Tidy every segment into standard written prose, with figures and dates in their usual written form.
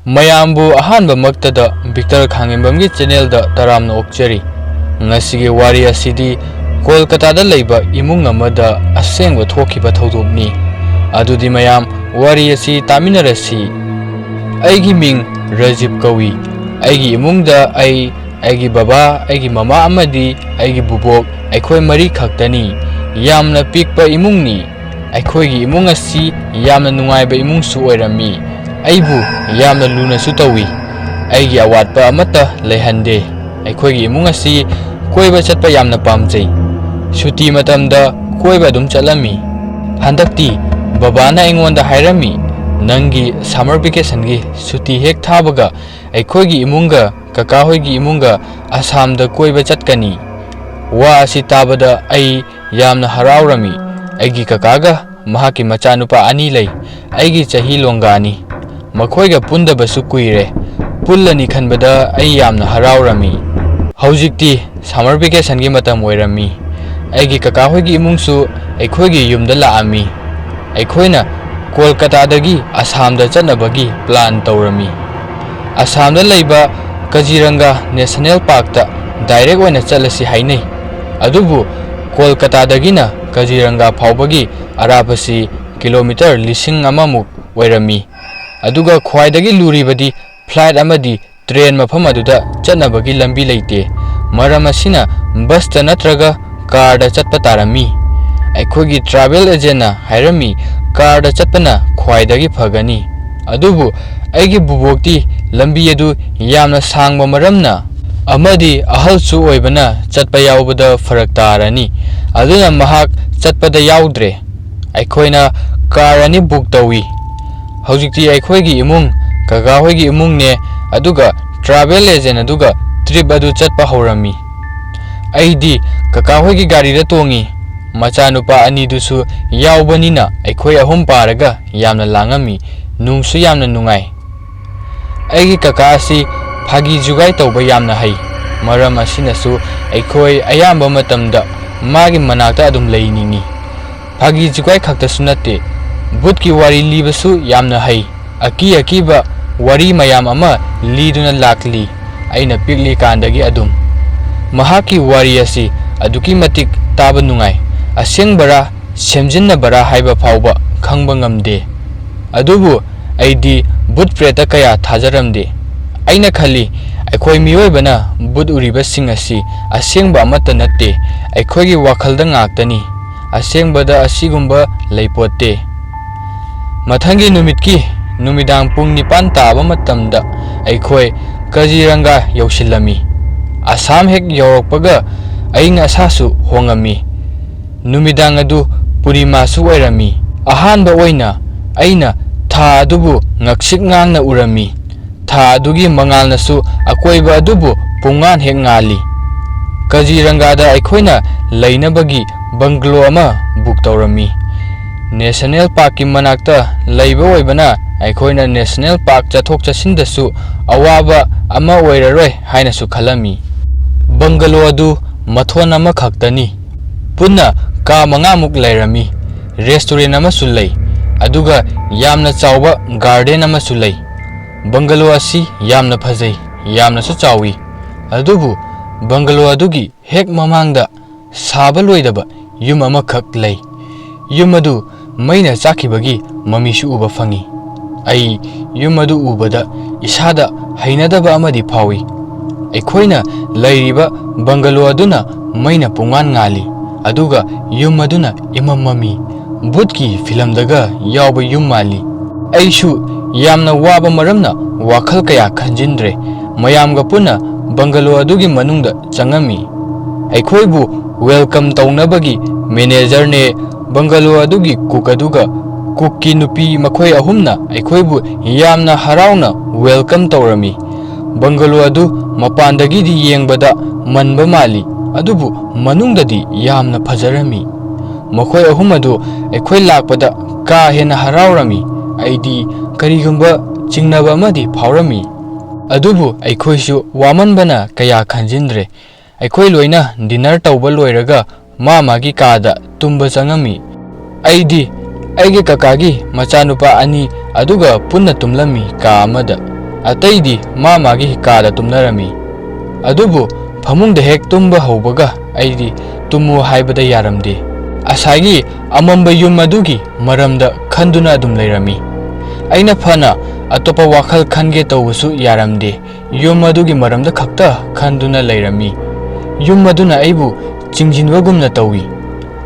ꯃꯌꯥꯝꯕꯨ ꯑꯍꯥꯟꯕꯃꯛꯇꯗ ꯚꯤꯛꯇꯔ ꯈꯥꯡꯉꯦꯝꯕꯝꯒꯤ ꯆꯦꯅꯦꯜꯗ ꯇꯔꯥꯝꯅ ꯑꯣꯛꯆꯔꯤ꯫ ꯉꯁꯤꯒꯤ ꯋꯥꯔꯤ ꯑꯁꯤꯗꯤ ꯀꯣꯜꯀꯇꯥꯗ ꯂꯩꯕ ꯏꯃꯨꯡ ꯑꯃꯗ ꯑꯁꯦꯡꯕ ꯊꯣꯛꯈꯤꯕ ꯊꯧꯗꯣꯛꯅꯤ꯫ ꯑꯗꯨꯗꯤ ꯃꯌꯥꯝ ꯋꯥꯔꯤ ꯑꯁꯤ ꯇꯥꯃꯤꯟꯅꯔꯁꯤ꯫ ꯑꯩꯒꯤ ꯃꯤꯡ ꯔꯖꯤꯕ ꯀꯧꯏ꯫ ꯑꯩꯒꯤ ꯏꯃꯨꯡꯗ ꯑꯩꯒꯤ ꯕꯕꯥ, ꯑꯩꯒꯤ ꯃꯃꯥ ꯑꯃꯗꯤ ꯑꯩꯒꯤ ꯕꯨꯕꯣꯛ ꯑꯩꯈꯣꯏ ꯃꯔꯤ ꯈꯛꯇꯅꯤ꯫ ꯌꯥꯝꯅ ꯄꯤꯛꯄ ꯏꯃꯨꯡꯅꯤ꯫ ꯑꯩꯈꯣꯏꯒꯤ ꯏꯃꯨꯡ ꯑꯁꯤ ꯌꯥꯝꯅ ꯅꯨꯡꯉꯥꯏꯕ ꯏꯃꯨꯡꯁꯨ ꯑꯣꯏꯔꯝꯃꯤ꯫ ꯑꯩꯕꯨ ꯌꯥꯝꯅ ꯂꯨꯅꯁꯨ ꯇꯧꯏ꯫ ꯑꯩꯒꯤ ꯑꯋꯥꯠꯄ ꯑꯃꯠꯇ ꯂꯩꯍꯟꯗꯦ꯫ ꯑꯩꯈꯣꯏꯒꯤ ꯏꯃꯨꯡ ꯑꯁꯤ ꯀꯣꯏꯕ ꯆꯠꯄ ꯌꯥꯝꯅ ꯄꯥꯝꯖꯩ꯫ ꯁꯨꯇꯤ ꯃꯇꯝꯗ ꯀꯣꯏꯕ ꯑꯗꯨꯝ ꯆꯠꯂꯝꯃꯤ꯫ ꯍꯟꯗꯛꯇꯤ ꯕꯕꯥꯅ ꯑꯩꯉꯣꯟꯗ ꯍꯥꯏꯔꯝꯃꯤ, "ꯅꯪꯒꯤ ꯁꯝꯃꯔ ꯚꯦꯀꯦꯁꯟꯒꯤ ꯁꯨꯇꯤ ꯍꯦꯛ ꯊꯥꯕꯒ ꯑꯩꯈꯣꯏꯒꯤ ꯏꯃꯨꯡꯒ ꯀꯀꯥ ꯍꯣꯏꯒꯤ ꯏꯃꯨꯡꯒ ꯑꯁꯥꯝꯗ ꯀꯣꯏꯕ ꯆꯠꯀꯅꯤ"꯫ ꯋꯥ ꯑꯁꯤ ꯇꯥꯕꯗ ꯑꯩ ꯌꯥꯝꯅ ꯍꯔꯥꯎꯔꯝꯃꯤ꯫ ꯑꯩꯒꯤ ꯀꯀꯥꯒ ꯃꯍꯥꯛꯀꯤ ꯃꯆꯥꯅꯨꯄꯥ 2 ꯂꯩ꯫ ꯑꯩꯒꯤ ꯆꯍꯤ ꯂꯣꯡꯒꯥꯅꯤ꯫ ꯃꯈꯣꯏꯒ ꯄꯨꯟꯗꯕꯁꯨ ꯀꯨꯏꯔꯦ꯫ ꯄꯨꯜꯂꯅꯤ ꯈꯟꯕꯗ ꯑꯩ ꯌꯥꯝꯅ ꯍꯔꯥꯎꯔꯝꯃꯤ꯫ ꯍꯧꯖꯤꯛꯇꯤ ꯁꯝꯃꯔ ꯚꯦꯀꯦꯁꯟꯒꯤ ꯃꯇꯝ ꯑꯣꯏꯔꯝꯃꯤ꯫ ꯑꯩꯒꯤ ꯀꯀꯥ ꯍꯣꯏꯒꯤ ꯏꯃꯨꯡꯁꯨ ꯑꯩꯈꯣꯏꯒꯤ ꯌꯨꯝꯗ ꯂꯥꯛꯑꯝꯃꯤ꯫ ꯑꯩꯈꯣꯏꯅ ꯀꯣꯜꯀꯇꯥꯗꯒꯤ ꯑꯁꯥꯝꯗ ꯆꯠꯅꯕꯒꯤ ꯄ꯭ꯂꯥꯟ ꯇꯧꯔꯝꯃꯤ꯫ ꯑꯁꯥꯝꯗ ꯂꯩꯕ ꯀꯖꯤꯔꯪꯒꯥ ꯅꯦꯁꯅꯦꯜ ꯄꯥꯔꯛꯇ ꯗꯥꯏꯔꯦꯛ ꯑꯣꯏꯅ ꯆꯠꯂꯁꯤ ꯍꯥꯏꯅꯩ꯫ ꯑꯗꯨꯕꯨ ꯀꯣꯜꯀꯇꯥꯗꯒꯤꯅ ꯀꯖꯤꯔꯪꯒꯥ ꯐꯥꯎꯕꯒꯤ ꯑꯔꯥꯞꯄꯁꯤ ꯀꯤꯂꯣꯃꯤꯇꯔ 1000ꯃꯨꯛ ꯑꯣꯏꯔꯝꯃꯤ꯫ ꯑꯗꯨꯒ ꯈ꯭ꯋꯥꯏꯗꯒꯤ ꯂꯨꯔꯤꯕꯗꯤ ꯐ꯭ꯂꯥꯏꯠ ꯑꯃꯗꯤ ꯇ꯭ꯔꯦꯟ ꯃꯐꯝ ꯑꯗꯨꯗ ꯆꯠꯅꯕꯒꯤ ꯂꯝꯕꯤ ꯂꯩꯇꯦ꯫ ꯃꯔꯝ ꯑꯁꯤꯅ ꯕꯁꯇ ꯅꯠꯇ꯭ꯔꯒ ꯀꯥꯔꯗ ꯆꯠꯄ ꯇꯥꯔꯝꯃꯤ꯫ ꯑꯩꯈꯣꯏꯒꯤ ꯇ꯭ꯔꯥꯚꯦꯜ ꯑꯦꯖꯦꯟꯠꯅ ꯍꯥꯏꯔꯝꯃꯤ ꯀꯥꯔꯗ ꯆꯠꯄꯅ ꯈ꯭ꯋꯥꯏꯗꯒꯤ ꯐꯒꯅꯤ꯫ ꯑꯗꯨꯕꯨ ꯑꯩꯒꯤ ꯕꯨꯕꯣꯛꯇꯤ ꯂꯝꯕꯤ ꯑꯗꯨ ꯌꯥꯝꯅ ꯁꯥꯡꯕ ꯃꯔꯝꯅ ꯑꯃꯗꯤ ꯑꯍꯜꯁꯨ ꯑꯣꯏꯕꯅ ꯆꯠꯄ ꯌꯥꯎꯕꯗ ꯐꯔꯛ ꯇꯥꯔꯅꯤ꯫ ꯑꯗꯨꯅ ꯃꯍꯥꯛ ꯆꯠꯄꯗ ꯌꯥꯎꯗ꯭ꯔꯦ꯫ ꯑꯩꯈꯣꯏꯅ ꯀꯥꯔ 2 ꯕꯨꯛ ꯇꯧꯏ꯫ ꯍꯧꯖꯤꯛꯇꯤ ꯑꯩꯈꯣꯏꯒꯤ ꯏꯃꯨꯡ, ꯀꯀꯥ ꯍꯣꯏꯒꯤ ꯏꯃꯨꯡꯅꯦ ꯑꯗꯨꯒ ꯇ꯭ꯔꯥꯚꯦꯜ ꯑꯦꯖꯦꯟꯠ ꯑꯗꯨꯒ ꯇ꯭ꯔꯤꯞ ꯑꯗꯨ ꯆꯠꯄ ꯍꯧꯔꯝꯃꯤ꯫ ꯑꯩꯗꯤ ꯀꯀꯥ ꯍꯣꯏꯒꯤ ꯒꯥꯔꯤꯗ ꯇꯣꯡꯏ꯫ ꯃꯆꯥꯅꯨꯄꯥ 2ꯗꯨꯁꯨ ꯌꯥꯎꯕꯅꯤꯅ ꯑꯩꯈꯣꯏ 3 ꯄꯥꯔꯒ ꯌꯥꯝꯅ ꯂꯥꯡꯉꯝꯃꯤ꯫ ꯅꯨꯡꯁꯨ ꯌꯥꯝꯅ ꯅꯨꯡꯉꯥꯏ꯫ ꯑꯩꯒꯤ ꯀꯀꯥ ꯑꯁꯤ ꯐꯥꯒꯤ ꯖꯨꯒꯥꯏ ꯇꯧꯕ ꯌꯥꯝꯅ ꯍꯩ꯫ ꯃꯔꯝ ꯑꯁꯤꯅꯁꯨ ꯑꯩꯈꯣꯏ ꯑꯌꯥꯝꯕ ꯃꯇꯝꯗ ꯃꯥꯒꯤ ꯃꯅꯥꯛꯇ ꯑꯗꯨꯝ ꯂꯩꯅꯤꯡꯏ꯫ ꯐꯥꯒꯤ ꯖꯨꯒꯥꯏ ꯈꯛꯇꯁꯨ ꯅꯠꯇꯦ, ꯚꯨꯠꯀꯤ ꯋꯥꯔꯤ ꯂꯤꯕꯁꯨ ꯌꯥꯝꯅ ꯍꯩ꯫ ꯑꯀꯤ-ꯑꯀꯤꯕ ꯋꯥꯔꯤ ꯃꯌꯥꯝ ꯑꯃ ꯂꯤꯗꯨꯅ ꯂꯥꯛꯂꯤ ꯑꯩꯅ ꯄꯤꯛꯂꯤ ꯀꯥꯟꯗꯒꯤ ꯑꯗꯨꯝ꯫ ꯃꯍꯥꯛꯀꯤ ꯋꯥꯔꯤ ꯑꯁꯤ ꯑꯗꯨꯛꯀꯤ ꯃꯇꯤꯛ ꯇꯥꯕ ꯅꯨꯡꯉꯥꯏ꯫ ꯑꯁꯦꯡꯕꯔꯥ ꯁꯦꯝꯖꯤꯟꯅꯕꯔꯥ ꯍꯥꯏꯕ ꯐꯥꯎꯕ ꯈꯪꯕ ꯉꯝꯗꯦ꯫ ꯑꯗꯨꯕꯨ ꯑꯩꯗꯤ ꯚꯨꯠ ꯄ꯭ꯔꯦꯇ ꯀꯌꯥ ꯊꯥꯖꯔꯝꯗꯦ꯫ ꯑꯩꯅ ꯈꯜꯂꯤ ꯑꯩꯈꯣꯏ ꯃꯤꯑꯣꯏꯕꯅ ꯚꯨꯠ ꯎꯔꯤꯕꯁꯤꯡ ꯑꯁꯤ ꯑꯁꯦꯡꯕ ꯑꯃꯠꯇ ꯅꯠꯇꯦ, ꯑꯩꯈꯣꯏꯒꯤ ꯋꯥꯈꯜꯗ ꯉꯥꯛꯇꯅꯤ꯫ ꯑꯁꯦꯡꯕꯗ ꯑꯁꯤꯒꯨꯝꯕ ꯂꯩꯄꯣꯠꯇꯦ꯫ ꯃꯊꯪꯒꯤ ꯅꯨꯃꯤꯠꯀꯤ ꯅꯨꯃꯤꯗꯥꯡ ꯄꯨꯡ 9 ꯇꯥꯕ ꯃꯇꯝꯗ ꯑꯩꯈꯣꯏ ꯀꯖꯤꯔꯪꯒꯥ ꯌꯧꯁꯤꯜꯂꯝꯃꯤ꯫ ꯑꯁꯥꯝ ꯍꯦꯛ ꯌꯧꯔꯛꯄꯒ ꯑꯏꯪ ꯑꯁꯥꯁꯨ ꯍꯣꯡꯉꯝꯃꯤ꯫ ꯅꯨꯃꯤꯗꯥꯡ ꯑꯗꯨ ꯄꯨꯔꯅꯤꯃꯥꯁꯨ ꯑꯣꯏꯔꯝꯃꯤ꯫ ꯑꯍꯥꯟꯕ ꯑꯣꯏꯅ ꯑꯩꯅ ꯊꯥ ꯑꯗꯨꯕꯨ ꯉꯛꯁꯤꯛ ꯉꯥꯡꯅ ꯎꯔꯝꯃꯤ꯫ ꯊꯥ ꯑꯗꯨꯒꯤ ꯃꯉꯥꯜꯅꯁꯨ ꯑꯀꯣꯏꯕ ꯑꯗꯨꯕꯨ ꯄꯨꯡꯉꯥꯟ ꯍꯦꯛ ꯉꯥꯜꯂꯤ꯫ ꯀꯖꯤꯔꯪꯒꯥꯗ ꯑꯩꯈꯣꯏꯅ ꯂꯩꯅꯕꯒꯤ ꯕꯪꯒꯂꯣ ꯑꯃ ꯕꯨꯛ ꯇꯧꯔꯝꯃꯤ꯫ ꯅꯦꯁꯅꯦꯜ ꯄꯥꯔꯛꯀꯤ ꯃꯅꯥꯛꯇ ꯂꯩꯕ ꯑꯣꯏꯕꯅ ꯑꯩꯈꯣꯏꯅ ꯅꯦꯁꯅꯦꯜ ꯄꯥꯔꯛ ꯆꯠꯊꯣꯛ-ꯆꯠꯁꯤꯟꯗꯁꯨ ꯑꯋꯥꯕ ꯑꯃ ꯑꯣꯏꯔꯔꯣꯏ ꯍꯥꯏꯅꯁꯨ ꯈꯜꯂꯝꯃꯤ꯫ ꯕꯪꯒꯂꯣ ꯑꯗꯨ ꯃꯊꯣꯟ ꯑꯃꯈꯛꯇꯅꯤ꯫ ꯄꯨꯟꯅ ꯀꯥ 5ꯃꯨꯛ ꯂꯩꯔꯝꯃꯤ꯫ ꯔꯦꯁꯇꯨꯔꯦꯟꯠ ꯑꯃꯁꯨ ꯂꯩ꯫ ꯑꯗꯨꯒ ꯌꯥꯝꯅ ꯆꯥꯎꯕ ꯒꯥꯔꯗꯦꯟ ꯑꯃꯁꯨ ꯂꯩ꯫ ꯕꯪꯒꯂꯣ ꯑꯁꯤ ꯌꯥꯝꯅ ꯐꯖꯩ, ꯌꯥꯝꯅꯁꯨ ꯆꯥꯎꯏ꯫ ꯑꯗꯨꯕꯨ ꯕꯪꯒꯂꯣ ꯑꯗꯨꯒꯤ ꯍꯦꯛ ꯃꯃꯥꯡꯗ ꯁꯥꯕ ꯂꯣꯏꯗꯕ ꯌꯨꯝ ꯑꯃꯈꯛ ꯂꯩ꯫ ꯌꯨꯝ ꯑꯗꯨ ꯃꯩꯅ ꯆꯥꯛꯈꯤꯕꯒꯤ ꯃꯃꯤꯁꯨ ꯎꯕ ꯐꯪꯏ꯫ ꯑꯩ ꯌꯨꯝ ꯑꯗꯨ ꯎꯕꯗ ꯏꯁꯥꯗ ꯍꯩꯅꯗꯕ ꯑꯃꯗꯤ ꯐꯥꯎꯏ꯫ ꯑꯩꯈꯣꯏꯅ ꯂꯩꯔꯤꯕ ꯕꯪꯒꯂꯣ ꯑꯗꯨꯅ ꯃꯩꯅ ꯄꯨꯡꯉꯥꯟ ꯉꯥꯜꯂꯤ꯫ ꯑꯗꯨꯒ ꯌꯨꯝ ꯑꯗꯨꯅ ꯏꯃꯝ ꯃꯝꯃꯤ꯫ ꯚꯨꯠꯀꯤ ꯐꯤꯂꯝꯗꯒ ꯌꯥꯎꯕ ꯌꯨꯝ ꯃꯥꯜꯂꯤ꯫ ꯑꯩꯁꯨ ꯌꯥꯝꯅ ꯋꯥꯕ ꯃꯔꯝꯅ ꯋꯥꯈꯜ ꯀꯌꯥ ꯈꯟꯖꯤꯟꯗ꯭ꯔꯦ꯫ ꯃꯌꯥꯝꯒ ꯄꯨꯟꯅ ꯕꯪꯒꯂꯣ ꯑꯗꯨꯒꯤ ꯃꯅꯨꯡꯗ ꯆꯪꯉꯝꯃꯤ꯫ ꯑꯩꯈꯣꯏꯕꯨ ꯋꯦꯜꯀꯝ ꯇꯧꯅꯕꯒꯤ ꯃꯦꯅꯦꯖꯔꯅꯦ, ꯕꯪꯒꯂꯣ ꯑꯗꯨꯒꯤ ꯀꯨꯛ ꯑꯗꯨꯒ ꯀꯨꯛꯀꯤ ꯅꯨꯄꯤ ꯃꯈꯣꯏ 3ꯅ ꯑꯩꯈꯣꯏꯕꯨ ꯌꯥꯝꯅ ꯍꯔꯥꯎꯅ ꯋꯦꯜꯀꯝ ꯇꯧꯔꯝꯃꯤ꯫ ꯕꯪꯒꯂꯣ ꯑꯗꯨ ꯃꯄꯥꯟꯗꯒꯤꯗꯤ ꯌꯦꯡꯕꯗ ꯃꯟꯕ ꯃꯥꯜꯂꯤ, ꯑꯗꯨꯕꯨ ꯃꯅꯨꯡꯗꯗꯤ ꯌꯥꯝꯅ ꯐꯖꯔꯝꯃꯤ꯫ ꯃꯈꯣꯏ 3 ꯑꯗꯨ ꯑꯩꯈꯣꯏ ꯂꯥꯛꯄꯗ ꯀꯥ ꯍꯦꯟꯅ ꯍꯔꯥꯎꯔꯝꯃꯤ꯫ ꯑꯩꯗꯤ ꯀꯔꯤꯒꯨꯝꯕ ꯆꯤꯡꯅꯕ ꯑꯃꯗꯤ ꯐꯥꯎꯔꯝꯃꯤ꯫ ꯑꯗꯨꯕꯨ ꯑꯩꯈꯣꯏꯁꯨ ꯋꯥꯃꯟꯕꯅ ꯀꯌꯥ ꯈꯟꯖꯤꯟꯗ꯭ꯔꯦ꯫ ꯑꯩꯈꯣꯏ ꯂꯣꯏꯅ ꯗꯤꯅꯔ ꯇꯧꯕ ꯂꯣꯏꯔꯒ ꯃꯥꯒꯤ ꯀꯥꯗ ꯇꯨꯝꯕ ꯆꯪꯉꯝꯃꯤ꯫ ꯑꯩꯗꯤ ꯑꯩꯒꯤ ꯀꯀꯥꯒꯤ ꯃꯆꯥꯅꯨꯄꯥ 2 ꯑꯗꯨꯒ ꯄꯨꯟꯅ ꯇꯨꯝꯂꯝꯃꯤ ꯀꯥ ꯑꯃꯗ꯫ ꯑꯇꯩꯗꯤ ꯃꯥꯒꯤ ꯀꯥꯗ ꯇꯨꯝꯅꯔꯝꯃꯤ꯫ ꯑꯗꯨꯕꯨ ꯐꯃꯨꯡꯗ ꯍꯦꯛ ꯇꯨꯝꯕ ꯍꯧꯕꯒ ꯑꯩꯗꯤ ꯇꯨꯝꯃꯨ ꯍꯥꯏꯕꯗ ꯌꯥꯔꯝꯗꯦ꯫ ꯑꯁꯥꯏꯒꯤ ꯑꯃꯝꯕ ꯌꯨꯝ ꯑꯗꯨꯒꯤ ꯃꯔꯝꯗ ꯈꯟꯗꯨꯅ ꯑꯗꯨꯝ ꯂꯩꯔꯝꯃꯤ꯫ ꯑꯩꯅ ꯐꯅ ꯑꯇꯣꯞꯄ ꯋꯥꯈꯜ ꯈꯟꯒꯦ ꯇꯧꯕꯁꯨ ꯌꯥꯔꯝꯗꯦ꯫ ꯌꯨꯝ ꯑꯗꯨꯒꯤ ꯃꯔꯝꯗ ꯈꯛꯇ ꯈꯟꯗꯨꯅ ꯂꯩꯔꯝꯃꯤ꯫ ꯌꯨꯝ ꯑꯗꯨꯅ ꯑꯩꯕꯨ ꯆꯤꯡꯁꯤꯟꯕꯒꯨꯝꯅ ꯇꯧꯏ꯫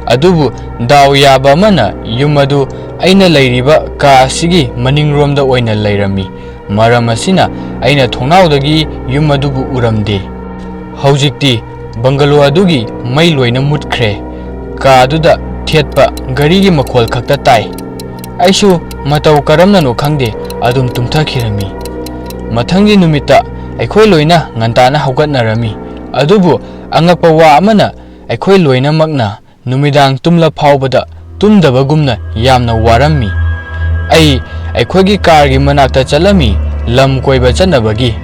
ꯑꯗꯨꯕꯨ ꯗꯥꯎ ꯌꯥꯕ ꯑꯃꯅ ꯌꯨꯝ ꯑꯗꯨ ꯑꯩꯅ ꯂꯩꯔꯤꯕ ꯀꯥ ꯑꯁꯤꯒꯤ ꯃꯅꯤꯡꯔꯣꯝꯗ ꯑꯣꯏꯅ ꯂꯩꯔꯝꯃꯤ꯫ ꯃꯔꯝ ꯑꯁꯤꯅ ꯑꯩꯅ ꯊꯣꯡꯅꯥꯎꯗꯒꯤ ꯌꯨꯝ ꯑꯗꯨꯕꯨ ꯎꯔꯝꯗꯦ꯫ ꯍꯧꯖꯤꯛꯇꯤ ꯕꯪꯒꯂꯣ ꯑꯗꯨꯒꯤ ꯃꯩ ꯂꯣꯏꯅ ꯃꯨꯠꯈ꯭ꯔꯦ꯫ ꯀꯥ ꯑꯗꯨꯗ ꯊꯦꯠꯄ ꯒꯥꯔꯤꯒꯤ ꯃꯈꯣꯜ ꯈꯛꯇ ꯇꯥꯏ꯫ ꯑꯩꯁꯨ ꯃꯇꯧ ꯀꯔꯝꯅꯅꯣ ꯈꯪꯗꯦ ꯑꯗꯨꯝ ꯇꯨꯝꯊꯈꯤꯔꯝꯃꯤ꯫ ꯃꯊꯪꯒꯤ ꯅꯨꯃꯤꯠꯇ ꯑꯩꯈꯣꯏ ꯂꯣꯏꯅ ꯉꯟꯇꯥꯅ ꯍꯧꯒꯠꯅꯔꯝꯃꯤ꯫ ꯑꯗꯨꯕꯨ ꯑꯉꯛꯄ ꯋꯥ ꯑꯃꯅ ꯑꯩꯈꯣꯏ ꯂꯣꯏꯅꯃꯛꯅ ꯅꯨꯃꯤꯗꯥꯡ ꯇꯨꯝꯂ ꯐꯥꯎꯕꯗ ꯇꯨꯝꯗꯕꯒꯨꯝꯅ ꯌꯥꯝꯅ ꯋꯥꯔꯝꯃꯤ꯫ ꯑꯩꯈꯣꯏꯒꯤ ꯀꯥꯔꯒꯤ ꯃꯅꯥꯛꯇ ꯆꯠꯂꯝꯃꯤ ꯂꯝ ꯀꯣꯏꯕ ꯆꯠꯅꯕꯒꯤ꯫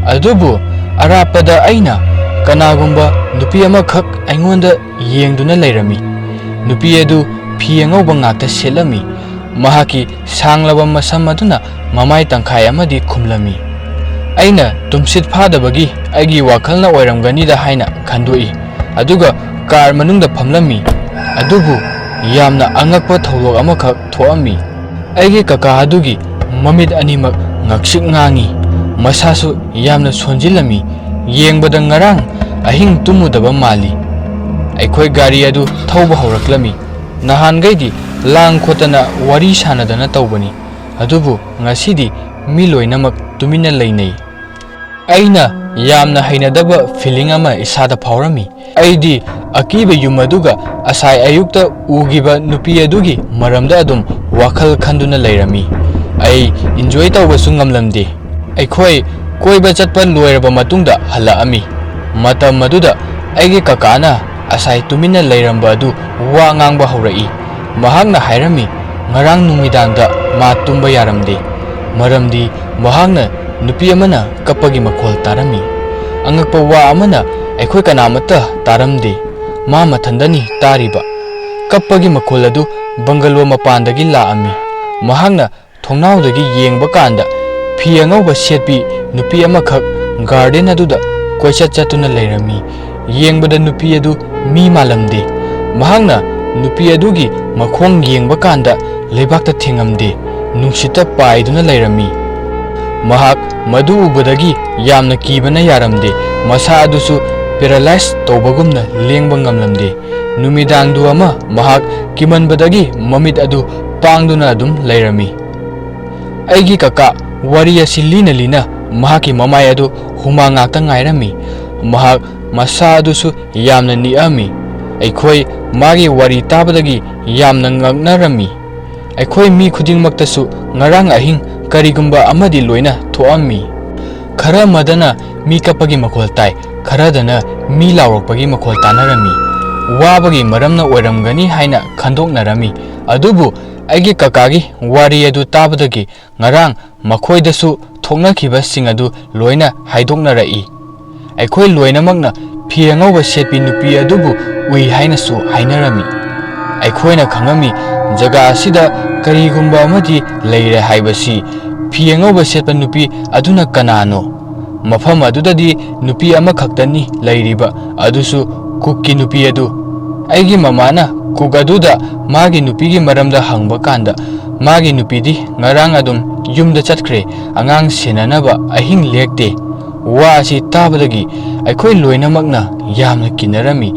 ꯑꯗꯨꯕꯨ ꯑꯔꯥꯞꯄꯗ ꯑꯩꯅ ꯀꯅꯥꯒꯨꯝꯕ ꯅꯨꯄꯤ ꯑꯃꯈꯛ ꯑꯩꯉꯣꯟꯗ ꯌꯦꯡꯗꯨꯅ ꯂꯩꯔꯝꯃꯤ꯫ ꯅꯨꯄꯤ ꯑꯗꯨ ꯐꯤ ꯑꯉꯧꯕ ꯉꯥꯛꯇ ꯁꯦꯠꯂꯝꯃꯤ꯫ ꯃꯍꯥꯛꯀꯤ ꯁꯥꯡꯂꯕ ꯃꯁꯝ ꯑꯗꯨꯅ ꯃꯃꯥꯏ ꯇꯪꯈꯥꯏ ꯑꯃꯗꯤ ꯈꯨꯝꯂꯝꯃꯤ꯫ ꯑꯩꯅ ꯇꯨꯝꯁꯤꯠ ꯐꯥꯗꯕꯒꯤ ꯑꯩꯒꯤ ꯋꯥꯈꯜꯅ ꯑꯣꯏꯔꯝꯒꯅꯤꯗ ꯍꯥꯏꯅ ꯈꯟꯗꯣꯛꯏ꯫ ꯑꯗꯨꯒ ꯀꯥꯔ ꯃꯅꯨꯡꯗ ꯐꯝꯂꯝꯃꯤ꯫ ꯑꯗꯨꯕꯨ ꯌꯥꯝꯅ ꯑꯉꯛꯄ ꯊꯧꯗꯣꯛ ꯑꯃꯈꯛ ꯊꯣꯛꯑꯝꯃꯤ꯫ ꯑꯩꯒꯤ ꯀꯀꯥ ꯑꯗꯨꯒꯤ ꯃꯃꯤꯠ ꯑꯅꯤꯃꯛ ꯉꯛꯁꯤꯛ ꯉꯥꯡꯏ꯫ ꯃꯁꯥꯁꯨ ꯌꯥꯝꯅ ꯁꯣꯟꯖꯤꯜꯂꯝꯃꯤ꯫ ꯌꯦꯡꯕꯗ ꯉꯔꯥꯡ ꯑꯍꯤꯡ ꯇꯨꯝꯃꯨꯗꯕ ꯃꯥꯜꯂꯤ꯫ ꯑꯩꯈꯣꯏ ꯒꯥꯔꯤ ꯑꯗꯨ ꯊꯧꯕ ꯍꯧꯔꯛꯂꯝꯃꯤ꯫ ꯅꯍꯥꯟꯒꯩꯗꯤ ꯂꯥꯡ ꯈꯣꯠꯇꯅ ꯋꯥꯔꯤ ꯁꯥꯅꯗꯅ ꯇꯧꯕꯅꯤ꯫ ꯑꯗꯨꯕꯨ ꯉꯁꯤꯗꯤ ꯃꯤ ꯂꯣꯏꯅꯃꯛ ꯇꯨꯃꯤꯟꯅ ꯂꯩꯅꯩ꯫ ꯑꯩꯅ ꯌꯥꯝꯅ ꯍꯩꯅꯗꯕ ꯐꯤꯂꯤꯡ ꯑꯃ ꯏꯁꯥꯗ ꯐꯥꯎꯔꯝꯃꯤ꯫ ꯑꯩꯗꯤ ꯑꯀꯤꯕ ꯌꯨꯝ ꯑꯗꯨꯒ ꯑꯁꯥꯏ ꯑꯌꯨꯛꯇ ꯎꯈꯤꯕ ꯅꯨꯄꯤ ꯑꯗꯨꯒꯤ ꯃꯔꯝꯗ ꯑꯗꯨꯝ ꯋꯥꯈꯜ ꯈꯟꯗꯨꯅ ꯂꯩꯔꯝꯃꯤ꯫ ꯑꯩ ꯏꯟꯖꯣꯏ ꯇꯧꯕꯁꯨ ꯉꯝꯂꯝꯗꯦ꯫ ꯑꯩꯈꯣꯏ ꯀꯣꯏꯕ ꯆꯠꯄ ꯂꯣꯏꯔꯕ ꯃꯇꯨꯡꯗ ꯍꯜꯂꯛꯑꯝꯃꯤ꯫ ꯃꯇꯝ ꯑꯗꯨꯗ ꯑꯩꯒꯤ ꯀꯀꯥꯅ ꯑꯁꯥꯏ ꯇꯨꯃꯤꯟꯅ ꯂꯩꯔꯝꯕ ꯑꯗꯨ ꯋꯥ ꯉꯥꯡꯕ ꯍꯧꯔꯛꯏ꯫ ꯃꯍꯥꯛꯅ ꯍꯥꯏꯔꯝꯃꯤ ꯉꯔꯥꯡ ꯅꯨꯃꯤꯗꯥꯡꯗ ꯃꯥ ꯇꯨꯝꯕ ꯌꯥꯔꯝꯗꯦ꯫ ꯃꯔꯝꯗꯤ ꯃꯍꯥꯛꯅ ꯅꯨꯄꯤ ꯑꯃꯅ ꯀꯞꯄꯒꯤ ꯃꯈꯣꯜ ꯇꯥꯔꯝꯃꯤ꯫ ꯑꯉꯛꯄ ꯋꯥ ꯑꯃꯅ ꯑꯩꯈꯣꯏ ꯀꯅꯥꯃꯠꯇ ꯇꯥꯔꯝꯗꯦ꯫ ꯃꯥ ꯃꯊꯟꯗꯅꯤ ꯇꯥꯔꯤꯕ꯫ ꯀꯞꯄꯒꯤ ꯃꯈꯣꯜ ꯑꯗꯨ ꯕꯪꯒꯂꯣ ꯃꯄꯥꯟꯗꯒꯤ ꯂꯥꯛꯑꯝꯃꯤ꯫ ꯃꯍꯥꯛꯅ ꯊꯣꯡꯅꯥꯎꯗꯒꯤ ꯌꯦꯡꯕ ꯀꯥꯟꯗ ꯐꯤ ꯑꯉꯧꯕ ꯁꯦꯠꯄꯤ ꯅꯨꯄꯤ ꯑꯃꯈꯛ ꯒꯥꯔꯗꯦꯟ ꯑꯗꯨꯗ ꯀꯣꯏꯆꯠ ꯆꯠꯇꯨꯅ ꯂꯩꯔꯝꯃꯤ꯫ ꯌꯦꯡꯕꯗ ꯅꯨꯄꯤ ꯑꯗꯨ ꯃꯤ ꯃꯥꯜꯂꯝꯗꯦ꯫ ꯃꯍꯥꯛꯅ ꯅꯨꯄꯤ ꯑꯗꯨꯒꯤ ꯃꯈꯣꯡ ꯌꯦꯡꯕ ꯀꯥꯟꯗ ꯂꯩꯕꯥꯛꯇ ꯊꯦꯡꯉꯝꯗꯦ, ꯅꯨꯡꯁꯤꯠꯇ ꯄꯥꯏꯗꯨꯅ ꯂꯩꯔꯝꯃꯤ꯫ ꯃꯍꯥꯛ ꯃꯗꯨ ꯎꯕꯗꯒꯤ ꯌꯥꯝꯅ ꯀꯤꯕꯅ ꯌꯥꯔꯝꯗꯦ꯫ ꯃꯁꯥ ꯑꯗꯨꯁꯨ ꯄꯦꯔꯥꯂꯥꯏꯁ ꯇꯧꯕꯒꯨꯝꯅ ꯂꯦꯡꯕ ꯉꯝꯂꯝꯗꯦ꯫ ꯅꯨꯃꯤꯗꯥꯡꯗꯨ ꯑꯃ ꯃꯍꯥꯛ ꯀꯤꯃꯟꯕꯗꯒꯤ ꯃꯃꯤꯠ ꯑꯗꯨ ꯄꯥꯡꯗꯨꯅ ꯑꯗꯨꯝ ꯂꯩꯔꯝꯃꯤ꯫ ꯑꯩꯒꯤ ꯀꯀꯥ ꯋꯥꯔꯤ ꯑꯁꯤ ꯂꯤꯅ ꯂꯤꯅ ꯃꯍꯥꯛꯀꯤ ꯃꯃꯥꯏ ꯑꯗꯨ ꯍꯨꯃꯥꯡ ꯉꯥꯛꯇ ꯉꯥꯏꯔꯝꯃꯤ꯫ ꯃꯍꯥꯛ ꯃꯁꯥ ꯑꯗꯨꯁꯨ ꯌꯥꯝꯅ ꯅꯤꯛꯑꯝꯃꯤ꯫ ꯑꯩꯈꯣꯏ ꯃꯥꯒꯤ ꯋꯥꯔꯤ ꯇꯥꯕꯗꯒꯤ ꯌꯥꯝꯅ ꯉꯛꯅꯔꯝꯃꯤ꯫ ꯑꯩꯈꯣꯏ ꯃꯤ ꯈꯨꯗꯤꯡꯃꯛꯇꯁꯨ ꯉꯔꯥꯡ ꯑꯍꯤꯡ ꯀꯔꯤꯒꯨꯝꯕ ꯑꯃꯗꯤ ꯂꯣꯏꯅ ꯊꯣꯛꯑꯝꯃꯤ꯫ ꯈꯔ ꯑꯃꯗꯅ ꯃꯤ ꯀꯞꯄꯒꯤ ꯃꯈꯣꯜ ꯇꯥꯏ, ꯈꯔꯗꯅ ꯃꯤ ꯂꯥꯎꯔꯛꯄꯒꯤ ꯃꯈꯣꯜ ꯇꯥꯅꯔꯝꯃꯤ꯫ ꯋꯥꯕꯒꯤ ꯃꯔꯝꯅ ꯑꯣꯏꯔꯝꯒꯅꯤ ꯍꯥꯏꯅ ꯈꯟꯗꯣꯛꯅꯔꯝꯃꯤ꯫ ꯑꯗꯨꯕꯨ ꯑꯩꯒꯤ ꯀꯀꯥꯒꯤ ꯋꯥꯔꯤ ꯑꯗꯨ ꯇꯥꯕꯗꯒꯤ ꯉꯔꯥꯡ ꯃꯈꯣꯏꯗꯁꯨ ꯊꯣꯛꯅꯈꯤꯕꯁꯤꯡ ꯑꯗꯨ ꯂꯣꯏꯅ ꯍꯥꯏꯗꯣꯛꯅꯔꯛꯏ꯫ ꯑꯩꯈꯣꯏ ꯂꯣꯏꯅꯃꯛꯅ ꯐꯤ ꯑꯉꯧꯕ ꯁꯦꯠꯄꯤ ꯅꯨꯄꯤ ꯑꯗꯨꯕꯨ ꯎꯏ ꯍꯥꯏꯅꯁꯨ ꯍꯥꯏꯅꯔꯝꯃꯤ꯫ ꯑꯩꯈꯣꯏꯅ ꯈꯪꯉꯝꯃꯤ ꯖꯒꯥ ꯑꯁꯤꯗ ꯀꯔꯤꯒꯨꯝꯕ ꯑꯃꯗꯤ ꯂꯩꯔꯦ ꯍꯥꯏꯕꯁꯤ꯫ ꯐꯤ ꯑꯉꯧꯕ ꯁꯦꯠꯄ ꯅꯨꯄꯤ ꯑꯗꯨꯅ ꯀꯅꯥꯅꯣ? ꯃꯐꯝ ꯑꯗꯨꯗꯗꯤ ꯅꯨꯄꯤ ꯑꯃꯈꯛꯇꯅꯤ ꯂꯩꯔꯤꯕ, ꯑꯗꯨꯁꯨ ꯀꯨꯛꯀꯤ ꯅꯨꯄꯤ ꯑꯗꯨ꯫ ꯑꯩꯒꯤ ꯃꯃꯥꯅ ꯀꯨꯛ ꯑꯗꯨꯗ ꯃꯥꯒꯤ ꯅꯨꯄꯤꯒꯤ ꯃꯔꯝꯗ ꯍꯪꯕ ꯀꯥꯟꯗ ꯃꯥꯒꯤ ꯅꯨꯄꯤꯗꯤ ꯉꯔꯥꯡ ꯑꯗꯨꯝ ꯌꯨꯝꯗ ꯆꯠꯈ꯭ꯔꯦ, ꯑꯉꯥꯡ ꯁꯦꯟꯅꯅꯕ ꯑꯍꯤꯡ ꯂꯦꯛꯇꯦ꯫ ꯋꯥ ꯑꯁꯤ ꯇꯥꯕꯗꯒꯤ ꯑꯩꯈꯣꯏ ꯂꯣꯏꯅꯃꯛꯅ ꯌꯥꯝꯅ ꯀꯤꯅꯔꯝꯃꯤ꯫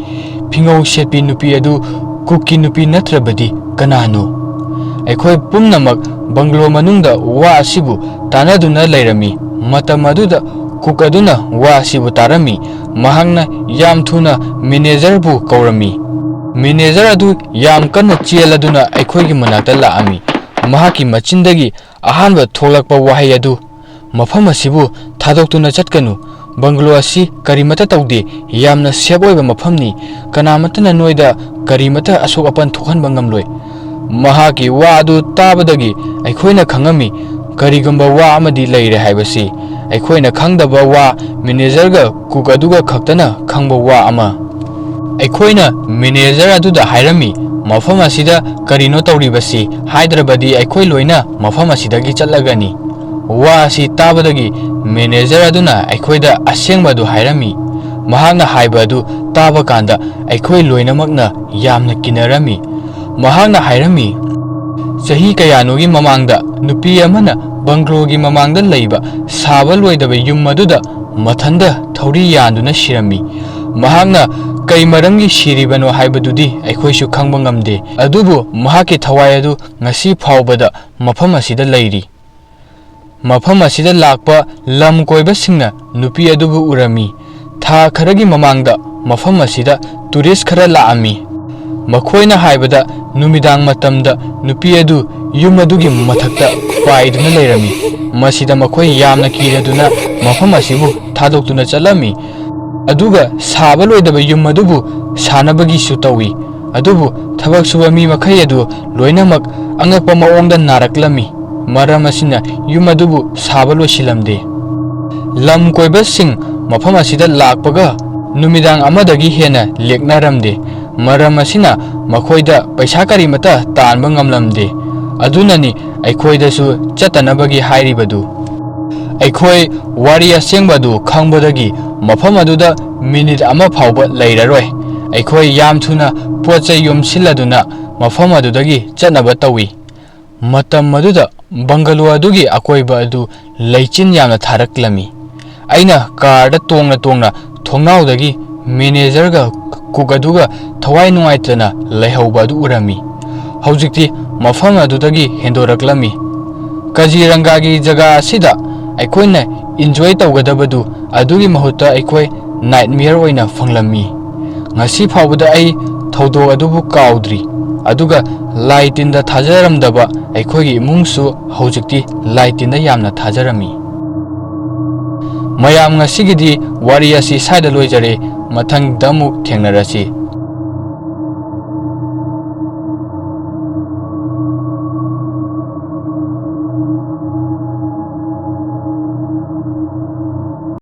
ꯐꯤꯉꯧ ꯁꯦꯠꯄꯤ ꯅꯨꯄꯤ ꯑꯗꯨ ꯀꯨꯛꯀꯤ ꯅꯨꯄꯤ ꯅꯠꯇ꯭ꯔꯕꯗꯤ ꯀꯅꯥꯅꯣ? ꯑꯩꯈꯣꯏ ꯄꯨꯝꯅꯃꯛ ꯕꯪꯒꯂꯣ ꯃꯅꯨꯡꯗ ꯋꯥ ꯑꯁꯤꯕꯨ ꯇꯥꯟꯅꯗꯨꯅ ꯂꯩꯔꯝꯃꯤ꯫ ꯃꯇꯝ ꯑꯗꯨꯗ ꯀꯨꯛ ꯑꯗꯨꯅ ꯋꯥ ꯑꯁꯤꯕꯨ ꯇꯥꯔꯝꯃꯤ꯫ ꯃꯍꯥꯛꯅ ꯌꯥꯝ ꯊꯨꯅ ꯃꯦꯅꯦꯖꯔꯕꯨ ꯀꯧꯔꯝꯃꯤ꯫ ꯃꯦꯅꯦꯖꯔ ꯑꯗꯨ ꯌꯥꯝ ꯀꯟꯅ ꯆꯦꯜꯂꯗꯨꯅ ꯑꯩꯈꯣꯏꯒꯤ ꯃꯅꯥꯛꯇ ꯂꯥꯛꯑꯝꯃꯤ꯫ ꯃꯍꯥꯛꯀꯤ ꯃꯆꯤꯟꯗꯒꯤ ꯑꯍꯥꯟꯕ ꯊꯣꯛꯂꯛꯄ ꯋꯥꯍꯩ ꯑꯗꯨ "ꯃꯐꯝ ꯑꯁꯤꯕꯨ ꯊꯥꯗꯣꯛꯇꯨꯅ ꯆꯠꯀꯅꯨ꯫ ꯕꯪꯒꯂꯣ ꯑꯁꯤ ꯀꯔꯤꯃꯠꯇ ꯇꯧꯗꯦ, ꯌꯥꯝꯅ ꯁꯦꯐ ꯑꯣꯏꯕ ꯃꯐꯝꯅꯤ꯫ ꯀꯅꯥꯃꯠꯇꯅ ꯅꯣꯏꯗ ꯀꯔꯤꯃꯠꯇ ꯑꯁꯣꯛ ꯑꯄꯟ ꯊꯣꯛꯍꯟꯕ ꯉꯝꯂꯣꯏ"꯫ ꯃꯍꯥꯛꯀꯤ ꯋꯥ ꯑꯗꯨ ꯇꯥꯕꯗꯒꯤ ꯑꯩꯈꯣꯏꯅ ꯈꯪꯉꯝꯃꯤ ꯀꯔꯤꯒꯨꯝꯕ ꯋꯥ ꯑꯃꯗꯤ ꯂꯩꯔꯦ ꯍꯥꯏꯕꯁꯤ꯫ ꯑꯩꯈꯣꯏꯅ ꯈꯪꯗꯕ ꯋꯥ, ꯃꯦꯅꯦꯖꯔꯒ ꯀꯨꯛ ꯑꯗꯨꯒ ꯈꯛꯇꯅ ꯈꯪꯕ ꯋꯥ ꯑꯃ꯫ ꯑꯩꯈꯣꯏꯅ ꯃꯦꯅꯦꯖꯔ ꯑꯗꯨꯗ ꯍꯥꯏꯔꯝꯃꯤ ꯃꯐꯝ ꯑꯁꯤꯗ ꯀꯔꯤꯅꯣ ꯇꯧꯔꯤꯕꯁꯤ, ꯍꯥꯏꯗ꯭ꯔꯕꯗꯤ ꯑꯩꯈꯣꯏ ꯂꯣꯏꯅ ꯃꯐꯝ ꯑꯁꯤꯗꯒꯤ ꯆꯠꯂꯒꯅꯤ꯫ वा असि ताबदगी मैनेजर अदुना अखोइदा असेंबदु हाइरमी महांगना हाइबा अदु ताबा कांदा अखोइ लोइनमकना यामना किनरमी महांगना हाइरमी चही कयानुगी ममांगदा नुपी अमना बंगलोगी ममांगदा लैबा साबा लोइदबा युम अदुदा मथंदा थौरी यान्दुना सिरमी महांगना कई मरंगी सिरिबनो हाइबदुदी अखोइसु खंगबा ngamde अदुबु महाकी थवाय अदु ngasi फावबदा मफम असिदा लैरी मफम असिदा लाकपा लम कोइबा सिंगना नुपी अदुबु उरमी था खरगी ममांगदा मफम असिदा टूरिस्ट खरा लाअमी मखोइना हाइबदा नुमिदांग मतमदा नुपी अदु युम अदुगी मथक्ता पाइदुना लैरमी मसिदा मखोइ यामना किरदुना मफम असिबु थादोक्तुना चलमी अदुगा साबा लोइदबा युम अदुबु सानबगिसु तौई अदुबु थबक सुबा मी मखै अदु लोइनमक अंगपा मओंगदा नारकलमी मरम असिना युम अदुबु साबा लोइसिलमदे लम कोइबा सिंग मफम असिदा लाकपगा नुमिदांग अमदगी हेना लेकनारमदे मरम असिना मखोइदा पैसा करिमता तानबा ngamlamde अदुननी अखोइदसु चतनबगी हाइरिबदु अखोइ वारी असेंबदु खंबदगी मफम अदुदा मिनिट अमा फावबा लैररोय अखोइ याम थुना पोचै योमसिलदुना मफम अदुदगी चनबा तौई मतम अदुदा बंगलो अदुगी अकोइबा अदु लैचिन यामना थारकलमी अइना कारदा तोंगना तोंगना थोंनाउदगी मैनेजरगा कुक अदुगा थवाइ नुआइतना लैहौबा अदु उरमी हौजिक्ति मफम अदुदगी हेंदोरकलमी काजीरंगागी जगह असिदा अखोइना इंजॉय तौगदबदु अदुगी महुत्ता अखोइ नाइटमेयर ओइना फंगलमी ngasi फावबदा आई थौदो अदुबु काउद्री अदुगा लाइटिनदा थाजरमदबा अखोइगी इमुंगसु हौजिक्ति लाइटिनदा यामना थाजरमी मयाम ngasiगीदी वारी असि साइदा लोइजरे मथंग दमुक थेंगनरसी।